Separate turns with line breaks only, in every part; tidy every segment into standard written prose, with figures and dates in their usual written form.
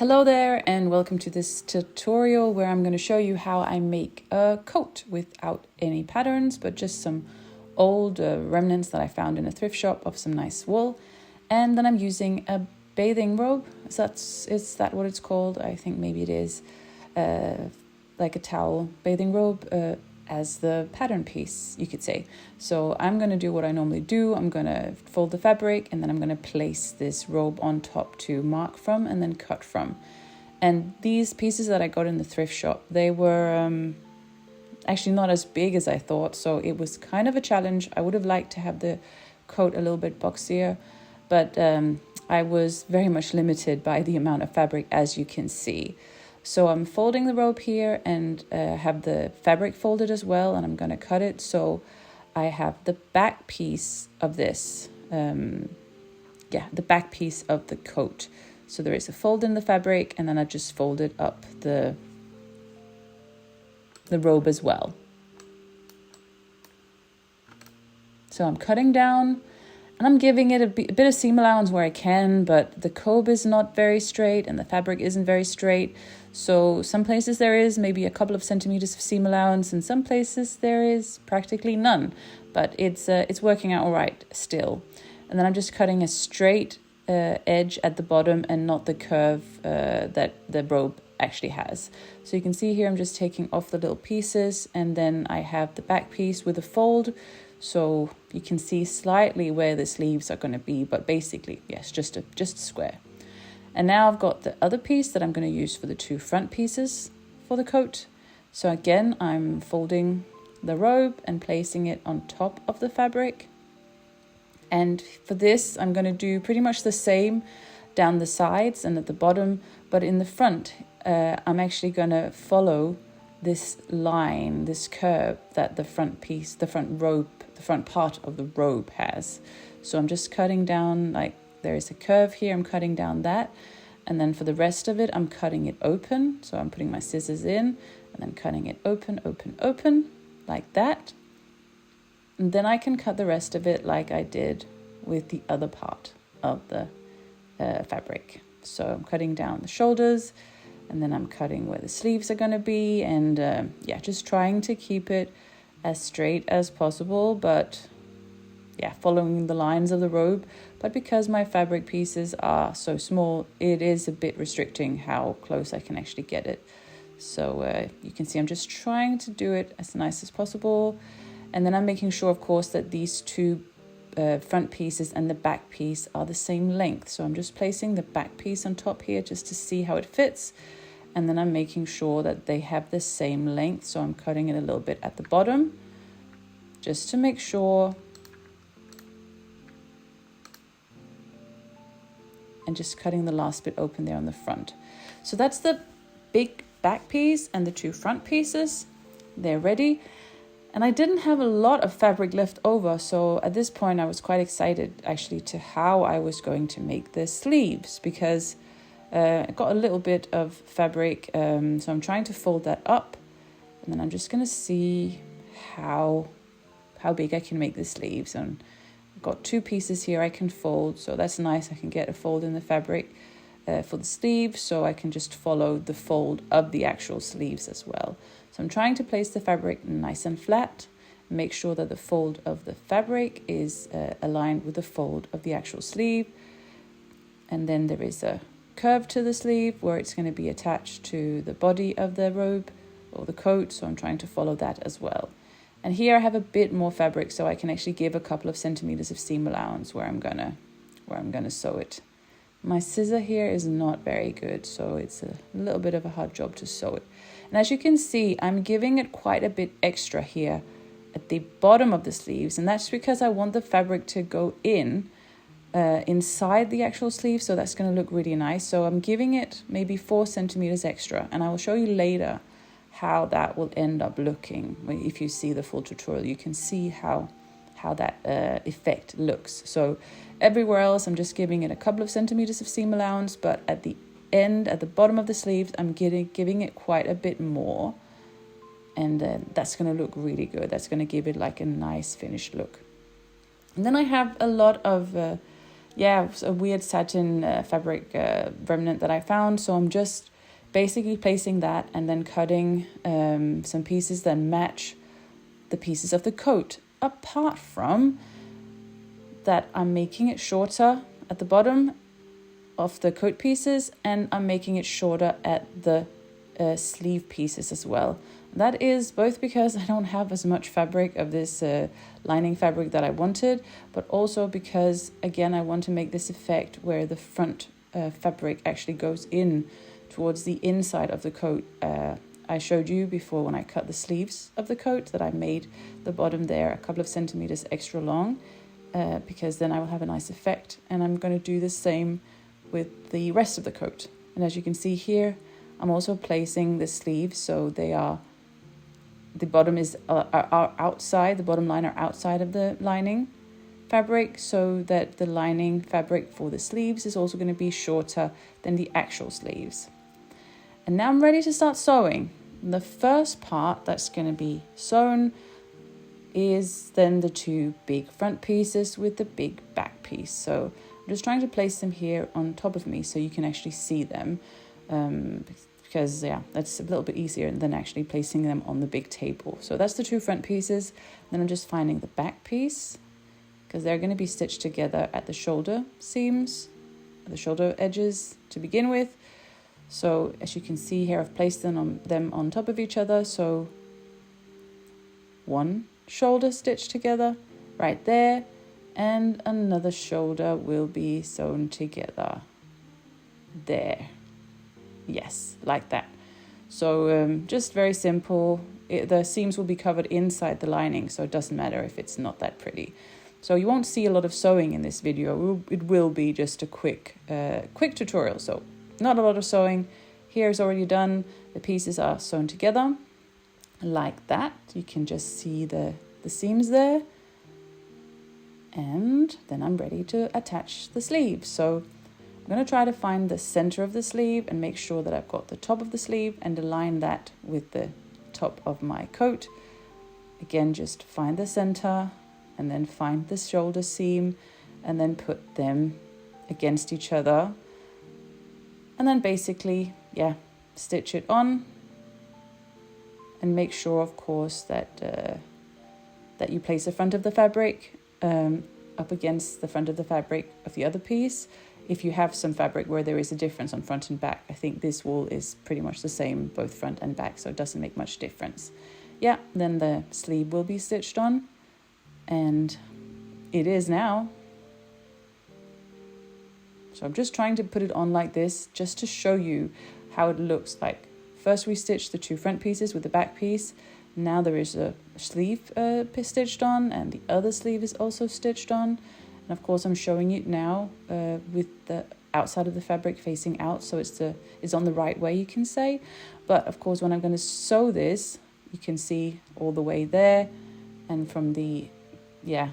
Hello there and welcome to this tutorial where I'm going to show you how I make a coat without any patterns but just some old remnants that I found in a thrift shop of some nice wool. And then I'm using a bathing robe. Is that what it's called? I think maybe it is, like a towel bathing robe as the pattern piece, you could say. So I'm going to do what I normally do. I'm going to fold the fabric and then I'm going to place this robe on top to mark from and then cut from. And these pieces that I got in the thrift shop, they were actually not as big as I thought. So it was kind of a challenge. I would have liked to have the coat a little bit boxier, but I was very much limited by the amount of fabric, as you can see. So I'm folding the robe here and have the fabric folded as well, and I'm going to cut it so I have the back piece of this, the back piece of the coat. So there is a fold in the fabric and then I just folded up the robe as well. So I'm cutting down and I'm giving it a bit of seam allowance where I can, but the comb is not very straight and the fabric isn't very straight. So some places there is maybe a couple of centimeters of seam allowance, and some places there is practically none. But it's working out all right still. And then I'm just cutting a straight edge at the bottom and not the curve that the robe actually has. So you can see here I'm just taking off the little pieces, and then I have the back piece with a fold. So you can see slightly where the sleeves are going to be, but basically, yes, just a square. And now I've got the other piece that I'm going to use for the two front pieces for the coat. So again, I'm folding the robe and placing it on top of the fabric. And for this, I'm going to do pretty much the same down the sides and at the bottom, but in the front, I'm actually going to follow this line, this curve that the front part of the robe has. So I'm just cutting down, like there is a curve here, I'm cutting down that. And then for the rest of it, I'm cutting it open. So I'm putting my scissors in and then cutting it open, like that. And then I can cut the rest of it like I did with the other part of the fabric. So I'm cutting down the shoulders, and then I'm cutting where the sleeves are going to be, and just trying to keep it as straight as possible, but following the lines of the robe. But because my fabric pieces are so small, it is a bit restricting how close I can actually get it. So you can see I'm just trying to do it as nice as possible. And then I'm making sure, of course, that these two front pieces and the back piece are the same length. So I'm just placing the back piece on top here just to see how it fits. And then I'm making sure that they have the same length. So I'm cutting it a little bit at the bottom just to make sure. And just cutting the last bit open there on the front. So that's the big back piece and the two front pieces. They're ready. And I didn't have a lot of fabric left over, so at this point I was quite excited actually to how I was going to make the sleeves, because I got a little bit of fabric, so I'm trying to fold that up, and then I'm just going to see how big I can make the sleeves. And I've got two pieces here I can fold, so that's nice. I can get a fold in the fabric for the sleeves, so I can just follow the fold of the actual sleeves as well. So I'm trying to place the fabric nice and flat, make sure that the fold of the fabric is aligned with the fold of the actual sleeve. And then there is a curve to the sleeve where it's going to be attached to the body of the robe or the coat. So I'm trying to follow that as well. And here I have a bit more fabric, so I can actually give a couple of centimeters of seam allowance where I'm gonna sew it. My scissor here is not very good, so it's a little bit of a hard job to sew it. And as you can see, I'm giving it quite a bit extra here at the bottom of the sleeves, and that's because I want the fabric to go inside the actual sleeve, so that's going to look really nice. So I'm giving it maybe 4 centimeters extra, and I will show you later how that will end up looking. If you see the full tutorial, you can see how that effect looks. So everywhere else, I'm just giving it a couple of centimeters of seam allowance, but at the end, at the bottom of the sleeves, I'm giving it quite a bit more. And that's going to look really good. That's going to give it like a nice finished look. And then I have a lot of yeah, it's a weird satin fabric remnant that I found. So I'm just basically placing that and then cutting some pieces that match the pieces of the coat. Apart from that, I'm making it shorter at the bottom of the coat pieces, and I'm making it shorter at the sleeve pieces as well. That is both because I don't have as much fabric of this lining fabric that I wanted, but also because, again, I want to make this effect where the front fabric actually goes in towards the inside of the coat. I showed you before when I cut the sleeves of the coat that I made the bottom there a couple of centimeters extra long, because then I will have a nice effect. And I'm going to do the same with the rest of the coat. And as you can see here, I'm also placing the sleeves so they are, the bottom is are outside, the bottom line are outside of the lining fabric, so that the lining fabric for the sleeves is also going to be shorter than the actual sleeves. And now I'm ready to start sewing. The first part that's going to be sewn is then the two big front pieces with the big back piece. So I'm just trying to place them here on top of me so you can actually see them, because that's a little bit easier than actually placing them on the big table. So that's the two front pieces. Then I'm just finding the back piece, because they're going to be stitched together at the shoulder seams, the shoulder edges to begin with. So as you can see here, I've placed them on top of each other. So one shoulder stitched together right there, and another shoulder will be sewn together there. Yes, like that. So just very simple. The seams will be covered inside the lining, so it doesn't matter if it's not that pretty. So you won't see a lot of sewing in this video. It will be just a quick tutorial. So not a lot of sewing. Here's already done. The pieces are sewn together like that. You can just see the seams there. And then I'm ready to attach the sleeves. So I'm going to try to find the center of the sleeve and make sure that I've got the top of the sleeve and align that with the top of my coat. Again, just find the center and then find the shoulder seam and then put them against each other. And then basically, stitch it on and make sure, of course, that you place the front of the fabric up against the front of the fabric of the other piece. If you have some fabric where there is a difference on front and back, I think this wool is pretty much the same, both front and back, so it doesn't make much difference. Then the sleeve will be stitched on, and it is now. So I'm just trying to put it on like this, just to show you how it looks like. First we stitched the two front pieces with the back piece. Now there is a sleeve stitched on, and the other sleeve is also stitched on. And of course I'm showing it now with the outside of the fabric facing out, so it's on the right way, you can say. But of course when I'm going to sew this, you can see all the way there, and from the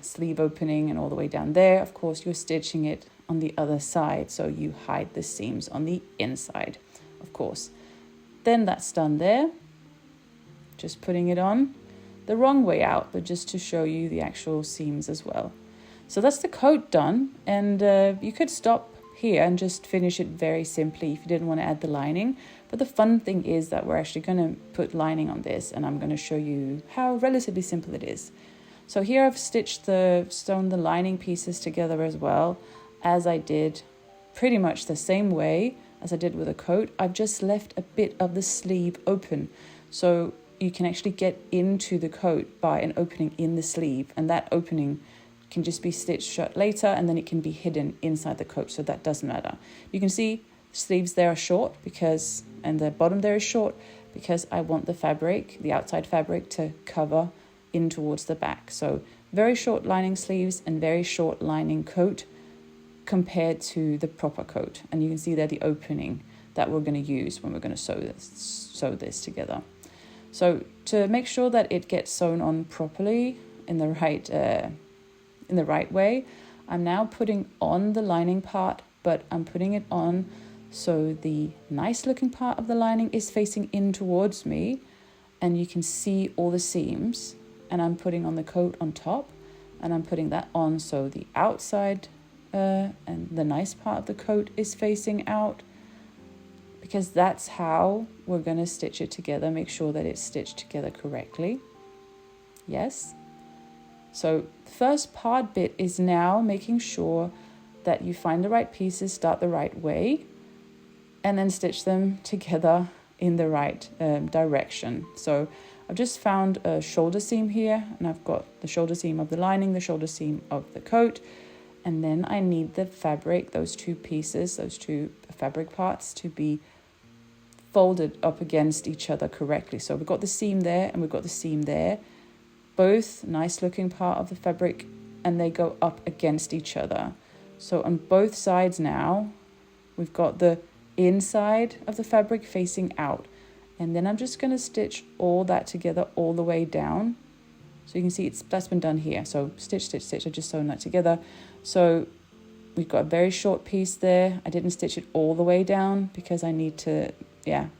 sleeve opening and all the way down there, of course you're stitching it on the other side, so you hide the seams on the inside, of course. Then that's done there. Just putting it on the wrong way out, but just to show you the actual seams as well. So that's the coat done, and you could stop here and just finish it very simply if you didn't want to add the lining. But the fun thing is that we're actually going to put lining on this, and I'm going to show you how relatively simple it is. So here I've sewn the lining pieces together as well, as I did pretty much the same way as I did with a coat. I've just left a bit of the sleeve open, so you can actually get into the coat by an opening in the sleeve, and that opening can just be stitched shut later, and then it can be hidden inside the coat, so that doesn't matter. You can see sleeves there are short and the bottom there is short because I want the fabric, the outside fabric, to cover in towards the back. So very short lining sleeves and very short lining coat compared to the proper coat. And you can see there the opening that we're going to use when we're going to sew this together. So to make sure that it gets sewn on properly in the right way, I'm now putting on the lining part, but I'm putting it on so the nice looking part of the lining is facing in towards me, and you can see all the seams. And I'm putting on the coat on top, and I'm putting that on so the outside and the nice part of the coat is facing out, because that's how we're going to stitch it together. Make sure that it's stitched together correctly. Yes. So the first part bit is now making sure that you find the right pieces, start the right way, and then stitch them together in the right direction. So I've just found a shoulder seam here, and I've got the shoulder seam of the lining, the shoulder seam of the coat, and then I need the fabric, those two pieces, those two fabric parts, to be folded up against each other correctly. So we've got the seam there and we've got the seam there, both nice looking part of the fabric, and they go up against each other. So on both sides now, we've got the inside of the fabric facing out, and then I'm just going to stitch all that together all the way down. So you can see that's been done here. So stitch, stitch, stitch, I just sewn that together. So we've got a very short piece there. I didn't stitch it all the way down because I need to,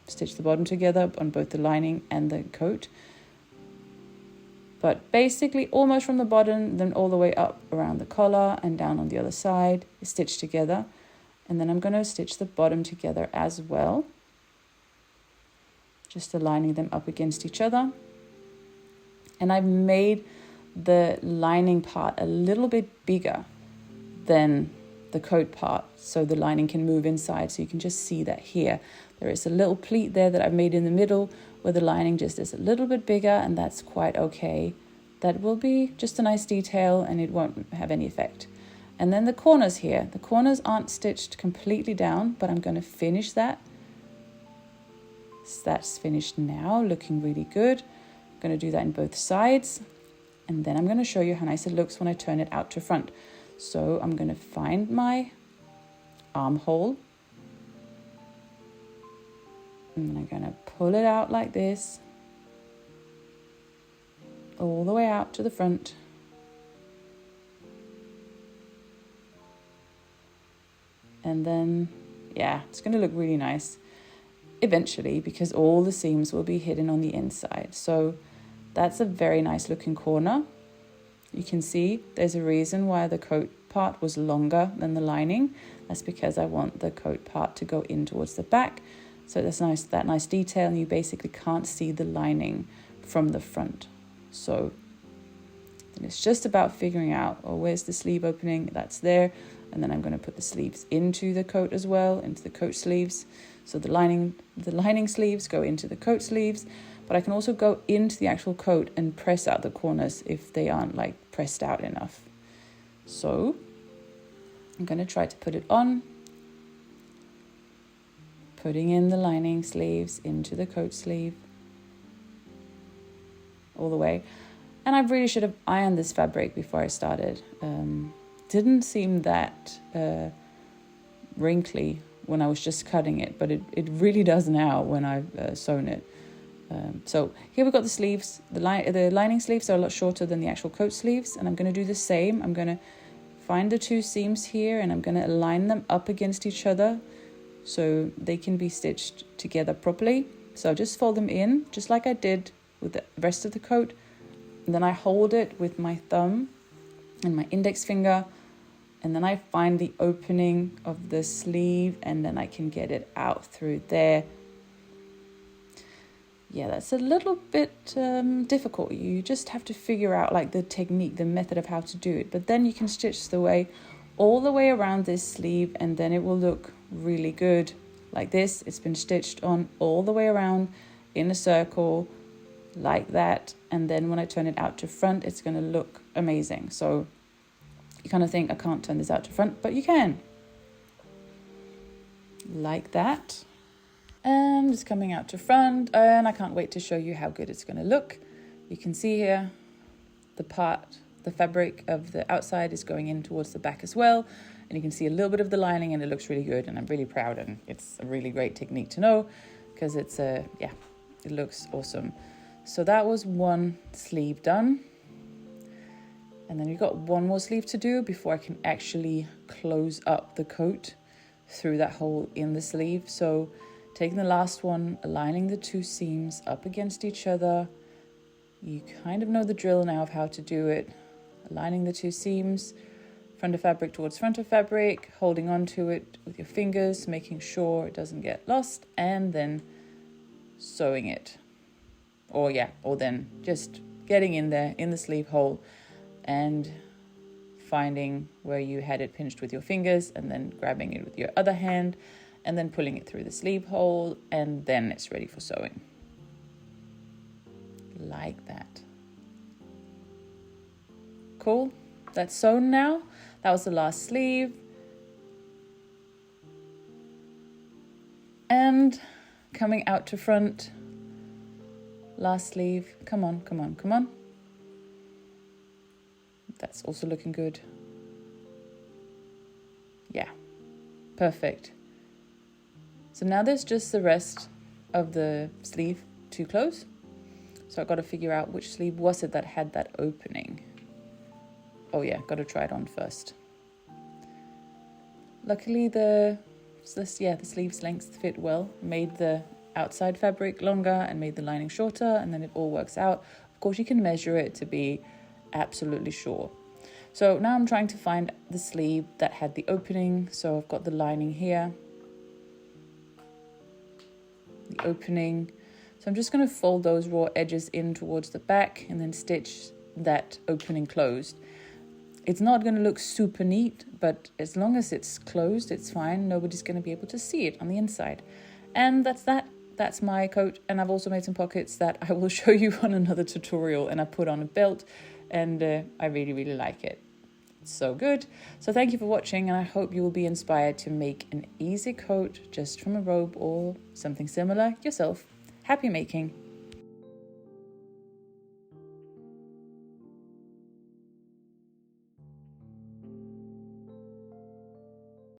stitch the bottom together on both the lining and the coat. But basically almost from the bottom, then all the way up around the collar and down on the other side is stitched together. And then I'm going to stitch the bottom together as well, just aligning them up against each other. And I've made the lining part a little bit bigger than the coat part, so the lining can move inside. So you can just see that here. There is a little pleat there that I've made in the middle where the lining just is a little bit bigger, and that's quite okay. That will be just a nice detail and it won't have any effect. And then the corners here. The corners aren't stitched completely down, but I'm going to finish that. So that's finished now, looking really good. I'm going to do that in both sides. And then I'm going to show you how nice it looks when I turn it out to front. So I'm going to find my armhole. And then I'm going to pull it out like this, all the way out to the front. And then, it's going to look really nice eventually because all the seams will be hidden on the inside. So that's a very nice looking corner. You can see there's a reason why the coat part was longer than the lining. That's because I want the coat part to go in towards the back. So that's nice, that nice detail, and you basically can't see the lining from the front. So then it's just about figuring out, where's the sleeve opening? That's there. And then I'm going to put the sleeves into the coat as well, into the coat sleeves. So the lining sleeves go into the coat sleeves, but I can also go into the actual coat and press out the corners if they aren't pressed out enough. So I'm going to try to put it on, putting in the lining sleeves into the coat sleeve all the way. And I really should have ironed this fabric before I started. Didn't seem that wrinkly when I was just cutting it, but it really does now when I've sewn it. So here we've got the sleeves. The lining sleeves are a lot shorter than the actual coat sleeves, and I'm going to do the same. I'm going to find the two seams here, and I'm going to align them up against each other so they can be stitched together properly. So just fold them in, just like I did with the rest of the coat. And then I hold it with my thumb and my index finger, and then I find the opening of the sleeve, and then I can get it out through there. That's a little bit difficult. You just have to figure out the technique, the method of how to do it. But then you can stitch all the way around this sleeve, and then it will look really good like this. It's been stitched on all the way around in a circle like that. And then when I turn it out to front, it's going to look amazing. So you kind of think, I can't turn this out to front, but you can. Like that. And it's coming out to front, and I can't wait to show you how good it's going to look. You can see here the fabric of the outside is going in towards the back as well, and you can see a little bit of the lining, and it looks really good, and I'm really proud, and it's a really great technique to know because it looks awesome. So that was one sleeve done, and then we've got one more sleeve to do before I can actually close up the coat through that hole in the sleeve. So taking the last one, aligning the two seams up against each other. You kind of know the drill now of how to do it. Aligning the two seams, front of fabric towards front of fabric, holding on to it with your fingers, making sure it doesn't get lost, and then sewing it. Or then just getting in there in the sleeve hole and finding where you had it pinched with your fingers, and then grabbing it with your other hand and then pulling it through the sleeve hole, and then it's ready for sewing. Like that. Cool. That's sewn now. That was the last sleeve. And coming out to front. Last sleeve. Come on, come on, come on. That's also looking good. Yeah, perfect. So now there's just the rest of the sleeve to close. So I've got to figure out which sleeve was it that had that opening. Oh yeah, got to try it on first. Luckily the sleeves lengths fit well. Made the outside fabric longer and made the lining shorter, and then it all works out. Of course, you can measure it to be absolutely sure. So now I'm trying to find the sleeve that had the opening. So I've got the lining here, the opening. So I'm just going to fold those raw edges in towards the back and then stitch that opening closed. It's not going to look super neat, but as long as it's closed, it's fine. Nobody's going to be able to see it on the inside. And that's that. That's my coat. And I've also made some pockets that I will show you on another tutorial, and I put on a belt, and I really, really like it. It's so good. So thank you for watching, and I hope you will be inspired to make an easy coat just from a robe or something similar yourself. Happy making!